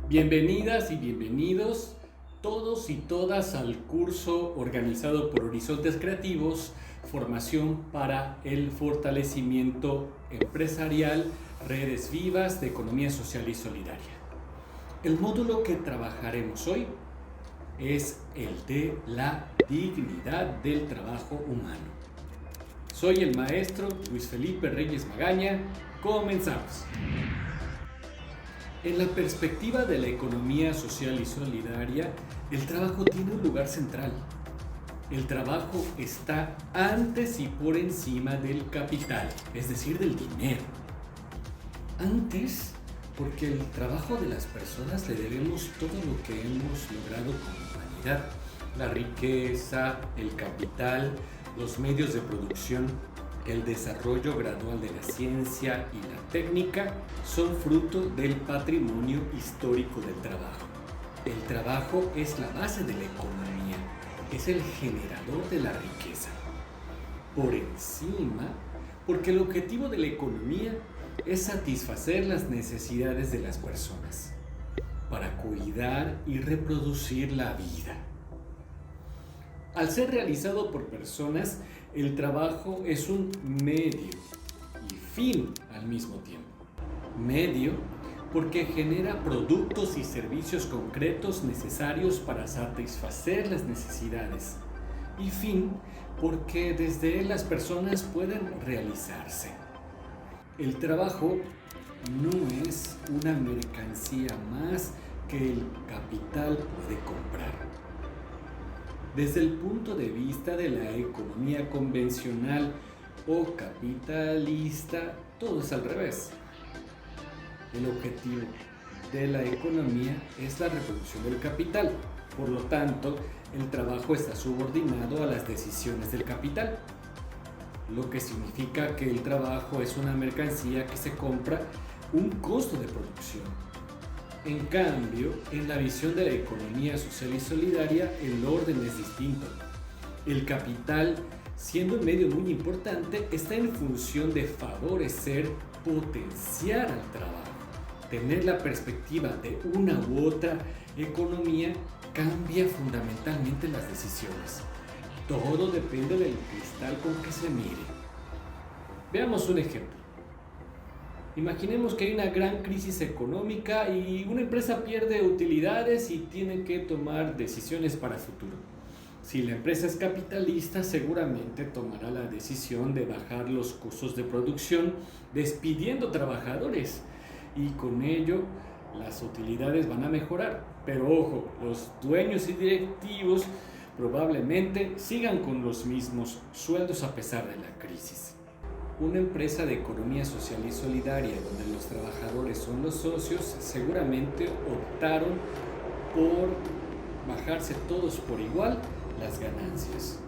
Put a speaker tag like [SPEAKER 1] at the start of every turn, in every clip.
[SPEAKER 1] Bienvenidas y bienvenidos todos y todas al curso organizado por Horizontes Creativos, Formación para el Fortalecimiento Empresarial, Redes Vivas de Economía Social y Solidaria. El módulo que trabajaremos hoy es el de la dignidad del trabajo humano. Soy el maestro Luis Felipe Reyes Magaña. Comenzamos. En la perspectiva de la economía social y solidaria, el trabajo tiene un lugar central. El trabajo está antes y por encima del capital, es decir, del dinero. Antes, porque el trabajo de las personas le debemos todo lo que hemos logrado como humanidad. La riqueza, el capital, los medios de producción, el desarrollo gradual de la ciencia y la técnica son fruto del patrimonio histórico del trabajo. El trabajo es la base de la economía, es el generador de la riqueza. Por encima, porque el objetivo de la economía es satisfacer las necesidades de las personas, para cuidar y reproducir la vida. Al ser realizado por personas, el trabajo es un medio y fin al mismo tiempo. Medio porque genera productos y servicios concretos necesarios para satisfacer las necesidades. Y fin porque desde él las personas pueden realizarse. El trabajo no es una mercancía más que el capital puede comprar. Desde el punto de vista de la economía convencional o capitalista, todo es al revés. El objetivo de la economía es la reproducción del capital. Por lo tanto, el trabajo está subordinado a las decisiones del capital, lo que significa que el trabajo es una mercancía que se compra un costo de producción. En cambio, en la visión de la economía social y solidaria, el orden es distinto. El capital, siendo un medio muy importante, está en función de favorecer, potenciar al trabajo. Tener la perspectiva de una u otra economía cambia fundamentalmente las decisiones. Todo depende del cristal con que se mire. Veamos un ejemplo. Imaginemos que hay una gran crisis económica y una empresa pierde utilidades y tiene que tomar decisiones para el futuro. Si la empresa es capitalista, seguramente tomará la decisión de bajar los costos de producción, despidiendo trabajadores, y con ello las utilidades van a mejorar. Pero ojo, los dueños y directivos probablemente sigan con los mismos sueldos a pesar de la crisis. Una empresa de economía social y solidaria donde los trabajadores son los socios seguramente optaron por bajarse todos por igual las ganancias,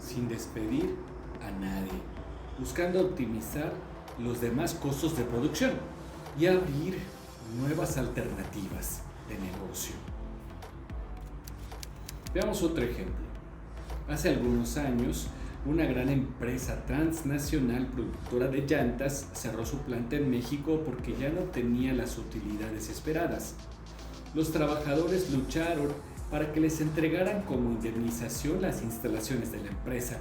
[SPEAKER 1] sin despedir a nadie, buscando optimizar los demás costos de producción y abrir nuevas alternativas de negocio. Veamos otro ejemplo. Hace algunos años, una gran empresa transnacional productora de llantas cerró su planta en México porque ya no tenía las utilidades esperadas. Los trabajadores lucharon para que les entregaran como indemnización las instalaciones de la empresa.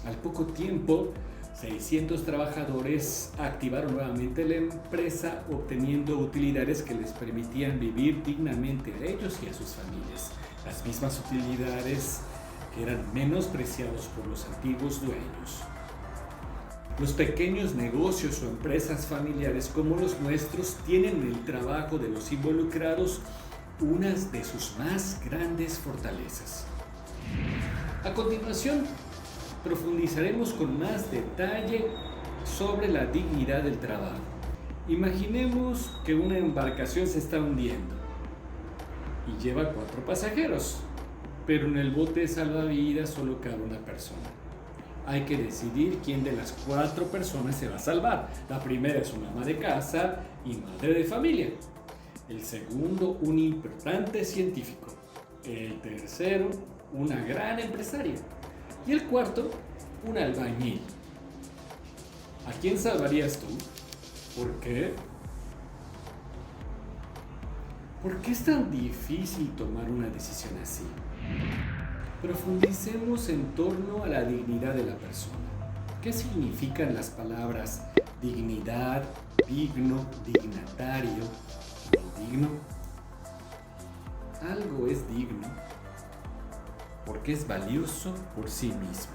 [SPEAKER 1] Al poco tiempo, 600 trabajadores activaron nuevamente la empresa, obteniendo utilidades que les permitían vivir dignamente a ellos y a sus familias. Las mismas utilidades que eran menospreciados por los antiguos dueños. Los pequeños negocios o empresas familiares como los nuestros tienen en el trabajo de los involucrados unas de sus más grandes fortalezas. A continuación, profundizaremos con más detalle sobre la dignidad del trabajo. Imaginemos que una embarcación se está hundiendo y lleva 4 pasajeros. Pero en el bote salvavidas solo cabe una persona. Hay que decidir quién de las 4 personas se va a salvar. La primera es una ama de casa y madre de familia. El segundo, un importante científico. El tercero, una gran empresaria. Y el cuarto, un albañil. ¿A quién salvarías tú? ¿Por qué? ¿Por qué es tan difícil tomar una decisión así? Profundicemos en torno a la dignidad de la persona. ¿Qué significan las palabras dignidad, digno, dignatario y digno? Algo es digno porque es valioso por sí mismo,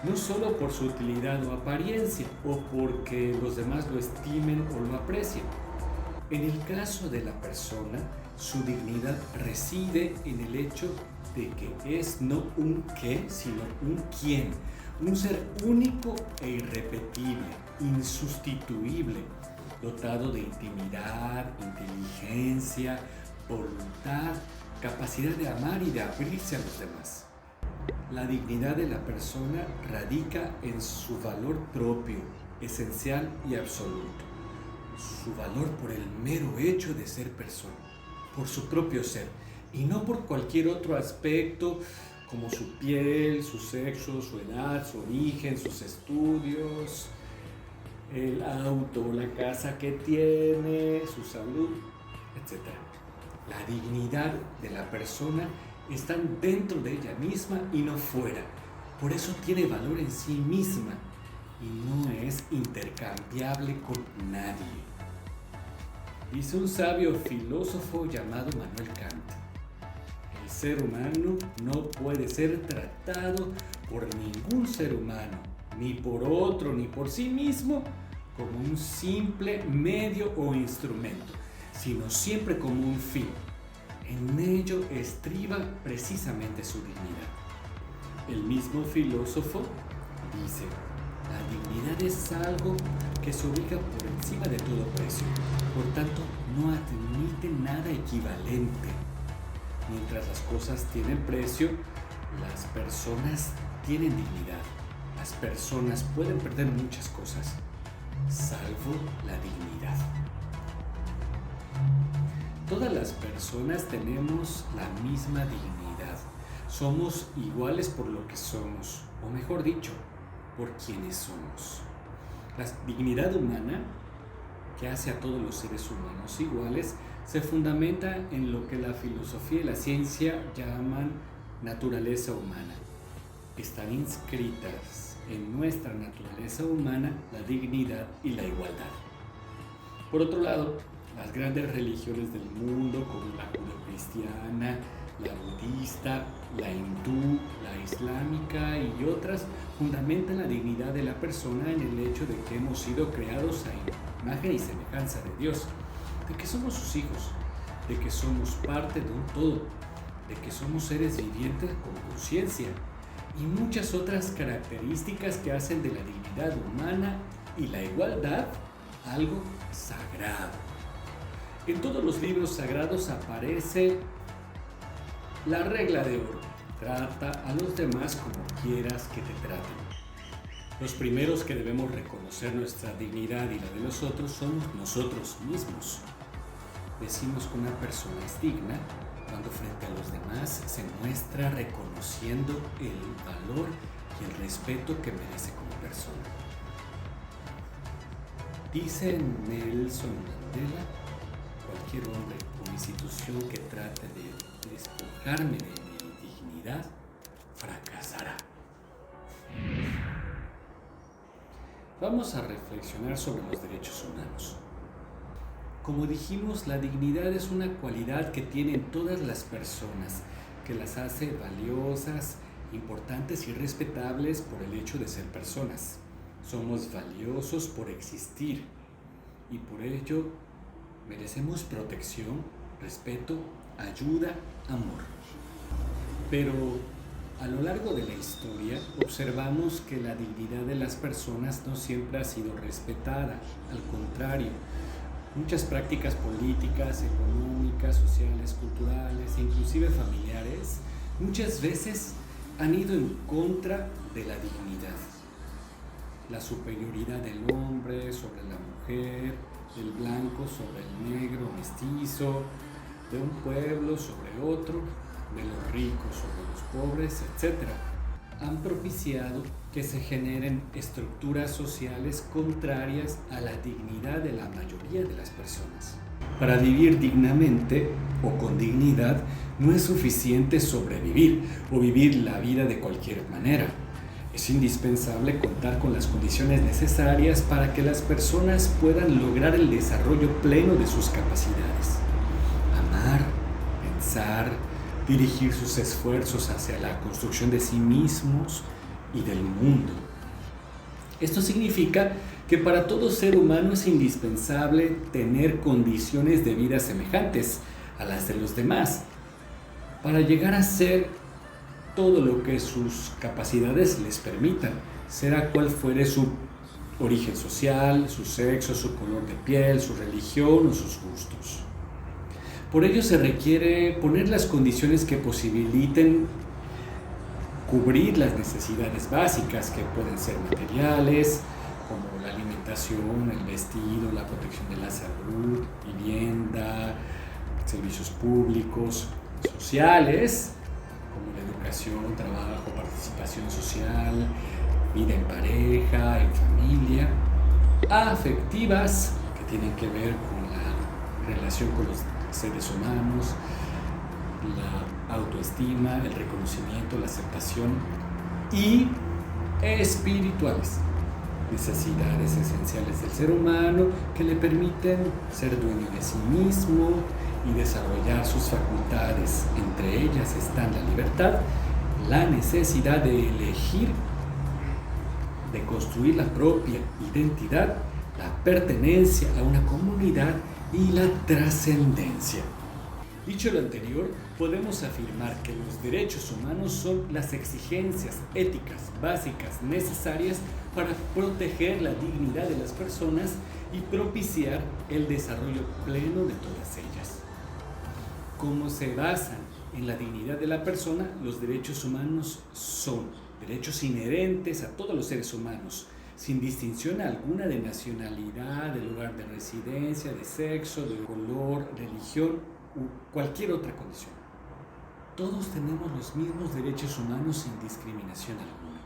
[SPEAKER 1] no solo por su utilidad o apariencia o porque los demás lo estimen o lo aprecien. En el caso de la persona, su dignidad reside en el hecho de que es no un qué, sino un quién, un ser único e irrepetible, insustituible, dotado de intimidad, inteligencia, voluntad, capacidad de amar y de abrirse a los demás. La dignidad de la persona radica en su valor propio, esencial y absoluto. Su valor por el mero hecho de ser persona, por su propio ser, y no por cualquier otro aspecto como su piel, su sexo, su edad, su origen, sus estudios, el auto, la casa que tiene, su salud, etc. La dignidad de la persona está dentro de ella misma y no fuera. Por eso tiene valor en sí misma y no es intercambiable con nadie. Dice un sabio filósofo llamado Manuel Kant: el ser humano no puede ser tratado por ningún ser humano, ni por otro, ni por sí mismo, como un simple medio o instrumento, sino siempre como un fin. En ello estriba precisamente su dignidad. El mismo filósofo dice: la dignidad es algo que se ubica por encima de todo precio, por tanto no admite nada equivalente. Mientras las cosas tienen precio, las personas tienen dignidad. Las personas pueden perder muchas cosas, salvo la dignidad. Todas las personas tenemos la misma dignidad. Somos iguales por lo que somos, o mejor dicho, por quienes somos. La dignidad humana, que hace a todos los seres humanos iguales, se fundamenta en lo que la filosofía y la ciencia llaman naturaleza humana. Están inscritas en nuestra naturaleza humana la dignidad y la igualdad. Por otro lado, las grandes religiones del mundo, como la judeocristiana, la budista, la hindú, la islámica y otras, fundamentan la dignidad de la persona en el hecho de que hemos sido creados a imagen y semejanza de Dios, de que somos sus hijos, de que somos parte de un todo, de que somos seres vivientes con conciencia y muchas otras características que hacen de la dignidad humana y la igualdad algo sagrado. En todos los libros sagrados aparece la regla de oro: trata a los demás como quieras que te traten. Los primeros que debemos reconocer nuestra dignidad y la de los otros somos nosotros mismos. Decimos que una persona es digna cuando frente a los demás se muestra reconociendo el valor y el respeto que merece como persona. Dice Nelson Mandela: cualquier hombre o institución que trate de despojarme de mi dignidad fracasará. Vamos a reflexionar sobre los derechos humanos. Como dijimos, la dignidad es una cualidad que tienen todas las personas, que las hace valiosas, importantes y respetables por el hecho de ser personas. Somos valiosos por existir y por ello merecemos protección, respeto, ayuda, amor. Pero a lo largo de la historia observamos que la dignidad de las personas no siempre ha sido respetada. Al contrario, muchas prácticas políticas, económicas, sociales, culturales e inclusive familiares muchas veces han ido en contra de la dignidad. La superioridad del hombre sobre la mujer, del blanco sobre el negro mestizo, de un pueblo sobre otro, de los ricos sobre los pobres, etc., han propiciado que se generen estructuras sociales contrarias a la dignidad de la mayoría de las personas. Para vivir dignamente o con dignidad no es suficiente sobrevivir o vivir la vida de cualquier manera. Es indispensable contar con las condiciones necesarias para que las personas puedan lograr el desarrollo pleno de sus capacidades. Amar, pensar, dirigir sus esfuerzos hacia la construcción de sí mismos y del mundo. Esto significa que para todo ser humano es indispensable tener condiciones de vida semejantes a las de los demás, para llegar a ser todo lo que sus capacidades les permitan, sea cual fuere su origen social, su sexo, su color de piel, su religión o sus gustos. Por ello se requiere poner las condiciones que posibiliten cubrir las necesidades básicas, que pueden ser materiales, como la alimentación, el vestido, la protección de la salud, vivienda, servicios públicos, sociales, como la educación, trabajo, participación social, vida en pareja, en familia, afectivas, que tienen que ver con la relación con los seres humanos, la autoestima, el reconocimiento, la aceptación, y espirituales, necesidades esenciales del ser humano que le permiten ser dueño de sí mismo y desarrollar sus facultades. Entre ellas están la libertad, la necesidad de elegir, de construir la propia identidad, la pertenencia a una comunidad y la trascendencia. Dicho lo anterior, podemos afirmar que los derechos humanos son las exigencias éticas básicas necesarias para proteger la dignidad de las personas y propiciar el desarrollo pleno de todas ellas. Como se basan en la dignidad de la persona, los derechos humanos son derechos inherentes a todos los seres humanos, sin distinción alguna de nacionalidad, de lugar de residencia, de sexo, de color, religión u cualquier otra condición. Todos tenemos los mismos derechos humanos sin discriminación alguna.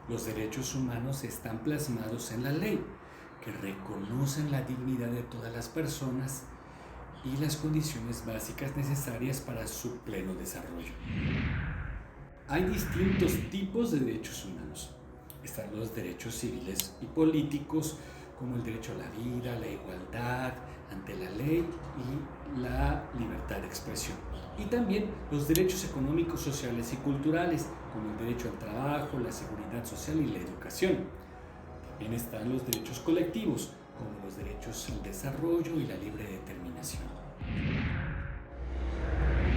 [SPEAKER 1] Los derechos humanos están plasmados en la ley, que reconocen la dignidad de todas las personas y las condiciones básicas necesarias para su pleno desarrollo. Hay distintos tipos de derechos humanos. Están los derechos civiles y políticos, como el derecho a la vida, la igualdad ante la ley y la libertad de expresión. Y también los derechos económicos, sociales y culturales, como el derecho al trabajo, la seguridad social y la educación. También están los derechos colectivos, como los derechos al desarrollo y la libre determinación.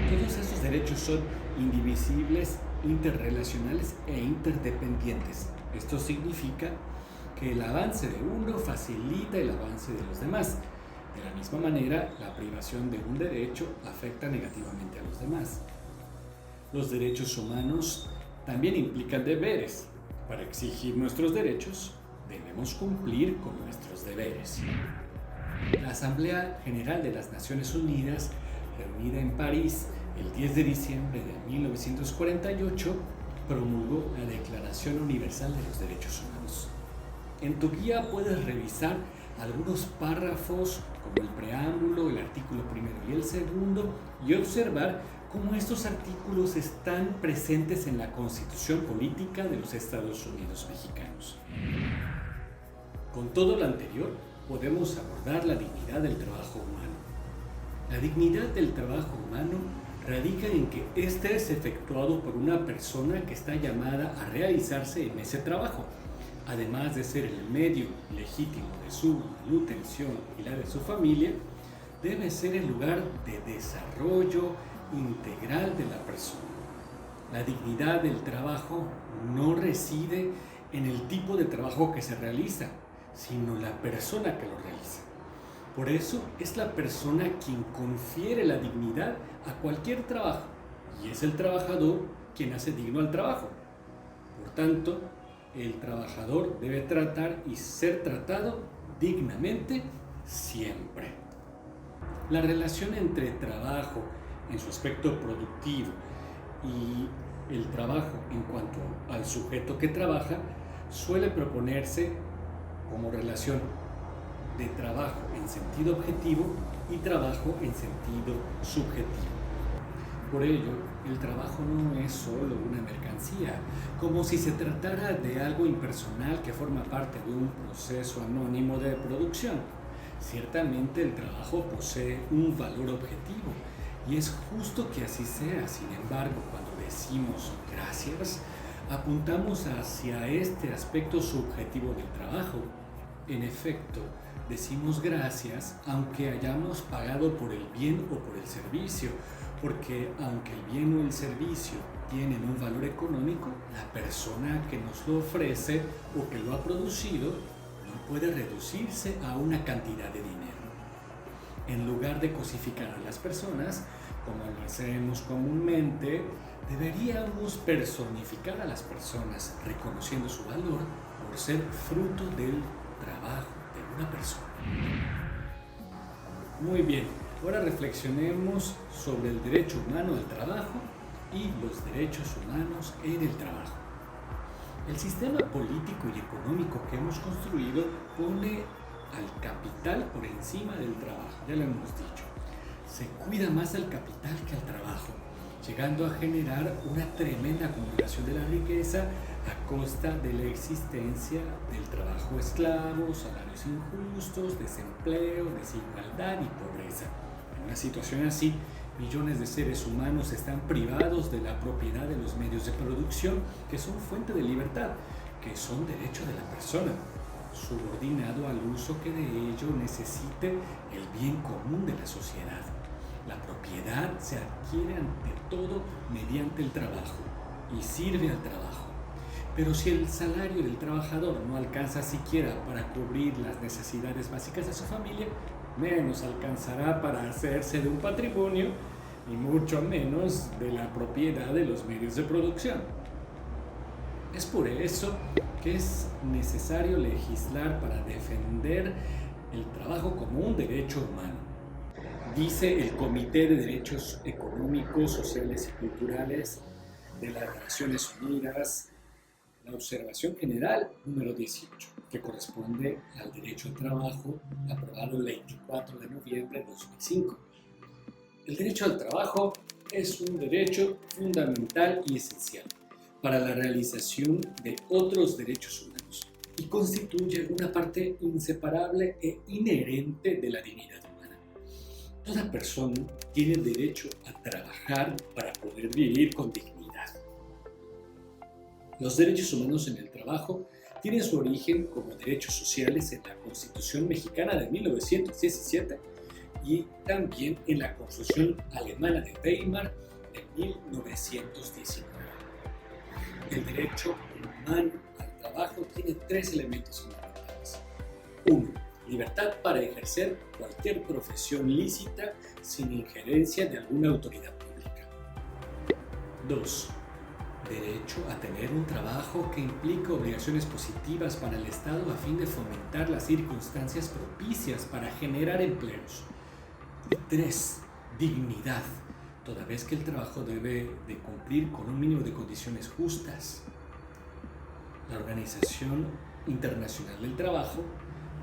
[SPEAKER 1] Todos estos derechos son indivisibles, interrelacionales e interdependientes. Esto significa que el avance de uno facilita el avance de los demás. De la misma manera, la privación de un derecho afecta negativamente a los demás. Los derechos humanos también implican deberes. Para exigir nuestros derechos, debemos cumplir con nuestros deberes. La Asamblea General de las Naciones Unidas, reunida en París el 10 de diciembre de 1948, promulgó la Declaración Universal de los Derechos Humanos. En tu guía puedes revisar algunos párrafos como el preámbulo, el artículo primero y el segundo, y observar cómo estos artículos están presentes en la Constitución Política de los Estados Unidos Mexicanos. Con todo lo anterior, podemos abordar la dignidad del trabajo humano. La dignidad del trabajo humano radica en que éste es efectuado por una persona que está llamada a realizarse en ese trabajo, además de ser el medio legítimo de su manutención y la de su familia. Debe ser el lugar de desarrollo integral de la persona. La dignidad del trabajo no reside en el tipo de trabajo que se realiza, sino la persona que lo realiza. Por eso es la persona quien confiere la dignidad a cualquier trabajo, y es el trabajador quien hace digno al trabajo. Por tanto, el trabajador debe tratar y ser tratado dignamente siempre. La relación entre trabajo en su aspecto productivo y el trabajo en cuanto al sujeto que trabaja suele proponerse como relación de trabajo en sentido objetivo y trabajo en sentido subjetivo. Por ello, el trabajo no es solo una mercancía, como si se tratara de algo impersonal que forma parte de un proceso anónimo de producción. Ciertamente el trabajo posee un valor objetivo y es justo que así sea. Sin embargo, cuando decimos gracias, apuntamos hacia este aspecto subjetivo del trabajo. En efecto, decimos gracias aunque hayamos pagado por el bien o por el servicio, porque aunque el bien o el servicio tienen un valor económico, la persona que nos lo ofrece o que lo ha producido no puede reducirse a una cantidad de dinero. En lugar de cosificar a las personas, como lo hacemos comúnmente, deberíamos personificar a las personas, reconociendo su valor por ser fruto del trabajo de una persona. Muy bien, ahora reflexionemos sobre el derecho humano al trabajo y los derechos humanos en el trabajo. El sistema político y económico que hemos construido pone al capital por encima del trabajo, ya lo hemos dicho. Se cuida más al capital que al trabajo, llegando a generar una tremenda acumulación de la riqueza a costa de la existencia del trabajo esclavo, salarios injustos, desempleo, desigualdad y pobreza. En una situación así, millones de seres humanos están privados de la propiedad de los medios de producción, que son fuente de libertad, que son derecho de la persona, subordinado al uso que de ello necesite el bien común de la sociedad. La propiedad se adquiere ante todo mediante el trabajo y sirve al trabajo. Pero si el salario del trabajador no alcanza siquiera para cubrir las necesidades básicas de su familia, menos alcanzará para hacerse de un patrimonio y mucho menos de la propiedad de los medios de producción. Es por eso que es necesario legislar para defender el trabajo como un derecho humano. Dice el Comité de Derechos Económicos, Sociales y Culturales de las Naciones Unidas, la observación general número 18, que corresponde al derecho al trabajo, aprobado el 24 de noviembre de 2005. El derecho al trabajo es un derecho fundamental y esencial para la realización de otros derechos humanos y constituye una parte inseparable e inherente de la dignidad humana. Toda persona tiene derecho a trabajar para poder vivir con dignidad. Los derechos humanos en el trabajo tienen su origen como derechos sociales en la Constitución Mexicana de 1917 y también en la Constitución Alemana de Weimar de 1919. El derecho humano al trabajo tiene tres elementos fundamentales. 1. Libertad para ejercer cualquier profesión lícita sin injerencia de alguna autoridad pública. 2. Derecho a tener un trabajo que implica obligaciones positivas para el Estado a fin de fomentar las circunstancias propicias para generar empleos. 3. Dignidad, toda vez que el trabajo debe de cumplir con un mínimo de condiciones justas. La Organización Internacional del Trabajo,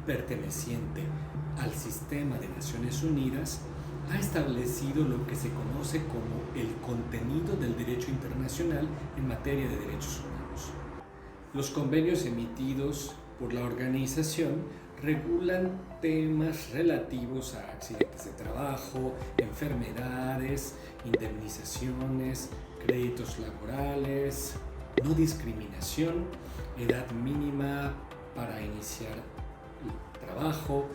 [SPEAKER 1] perteneciente al sistema de Naciones Unidas, ha establecido lo que se conoce como el contenido del derecho internacional en materia de derechos humanos. Los convenios emitidos por la organización regulan temas relativos a accidentes de trabajo, enfermedades, indemnizaciones, créditos laborales, no discriminación, edad mínima para iniciar el trabajo,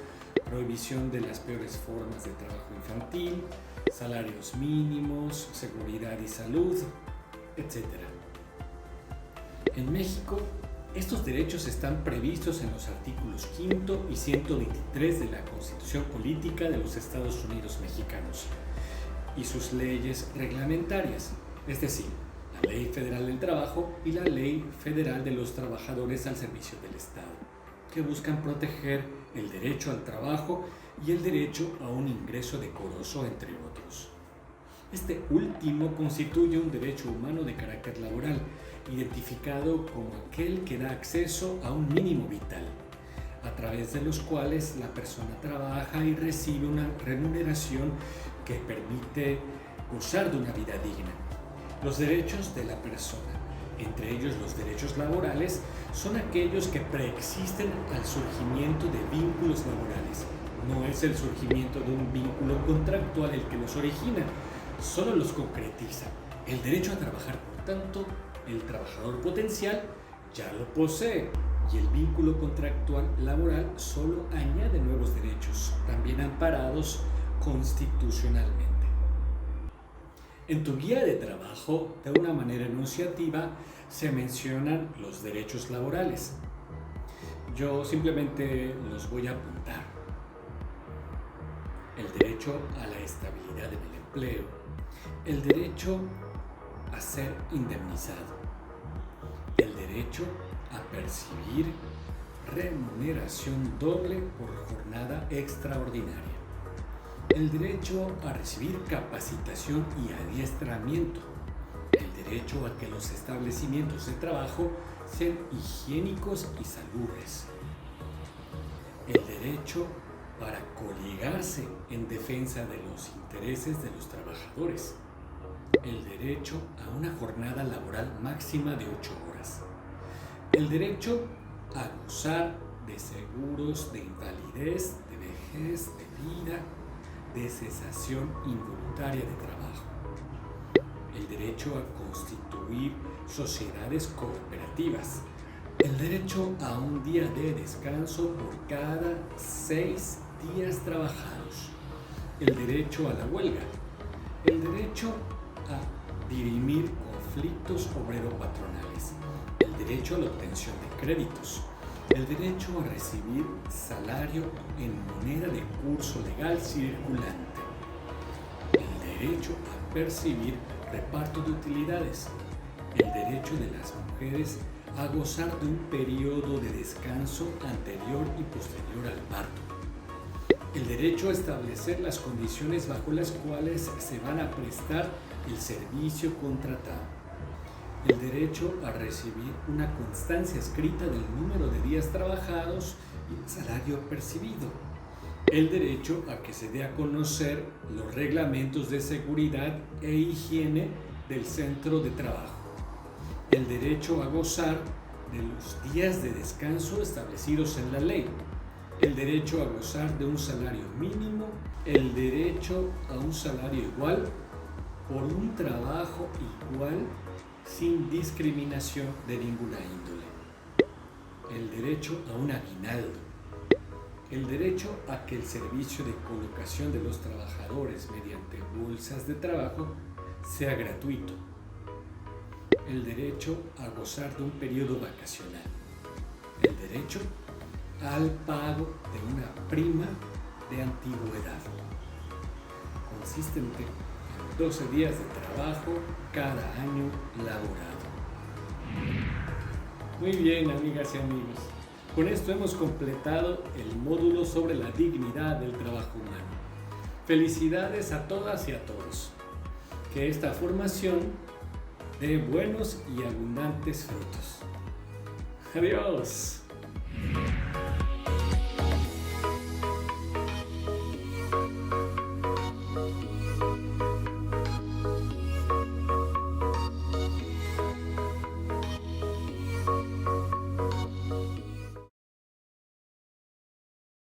[SPEAKER 1] prohibición de las peores formas de trabajo infantil, salarios mínimos, seguridad y salud, etc. En México, estos derechos están previstos en los artículos 5 y 123 de la Constitución Política de los Estados Unidos Mexicanos y sus leyes reglamentarias, es decir, la Ley Federal del Trabajo y la Ley Federal de los Trabajadores al Servicio del Estado, que buscan proteger el derecho al trabajo y el derecho a un ingreso decoroso, entre otros. Este último constituye un derecho humano de carácter laboral, identificado como aquel que da acceso a un mínimo vital, a través de los cuales la persona trabaja y recibe una remuneración que permite gozar de una vida digna. Los derechos de la persona, entre ellos los derechos laborales, son aquellos que preexisten al surgimiento de vínculos laborales. No es el surgimiento de un vínculo contractual el que los origina, solo los concretiza. El derecho a trabajar, por tanto, el trabajador potencial ya lo posee, y el vínculo contractual laboral solo añade nuevos derechos, también amparados constitucionalmente. En tu guía de trabajo, de una manera enunciativa, se mencionan los derechos laborales. Yo simplemente los voy a apuntar. El derecho a la estabilidad en el empleo, el derecho a ser indemnizado, el derecho a percibir remuneración doble por jornada extraordinaria, el derecho a recibir capacitación y adiestramiento, el derecho a que los establecimientos de trabajo sean higiénicos y salubres, el derecho para coligarse en defensa de los intereses de los trabajadores, el derecho a una jornada laboral máxima de 8 horas, el derecho a gozar de seguros de invalidez, de vejez, de vida, de cesación involuntaria de trabajo, el derecho a constituir sociedades cooperativas, el derecho a un día de descanso por cada 6 días trabajados, el derecho a la huelga, el derecho a dirimir conflictos obrero-patronales, el derecho a la obtención de créditos, el derecho a recibir salario en moneda de curso legal circulante, el derecho a percibir reparto de utilidades, el derecho de las mujeres a gozar de un periodo de descanso anterior y posterior al parto, el derecho a establecer las condiciones bajo las cuales se van a prestar el servicio contratado, el derecho a recibir una constancia escrita del número de días trabajados y el salario percibido, el derecho a que se dé a conocer los reglamentos de seguridad e higiene del centro de trabajo, el derecho a gozar de los días de descanso establecidos en la ley, el derecho a gozar de un salario mínimo, el derecho a un salario igual por un trabajo igual sin discriminación de ninguna índole, el derecho a un aguinaldo, el derecho a que el servicio de colocación de los trabajadores mediante bolsas de trabajo sea gratuito, el derecho a gozar de un periodo vacacional, el derecho al pago de una prima de antigüedad, consistente en 12 días de trabajo cada año laborado. Muy bien, amigas y amigos, con esto hemos completado el módulo sobre la dignidad del trabajo humano. Felicidades a todas y a todos. Que esta formación dé buenos y abundantes frutos. Adiós.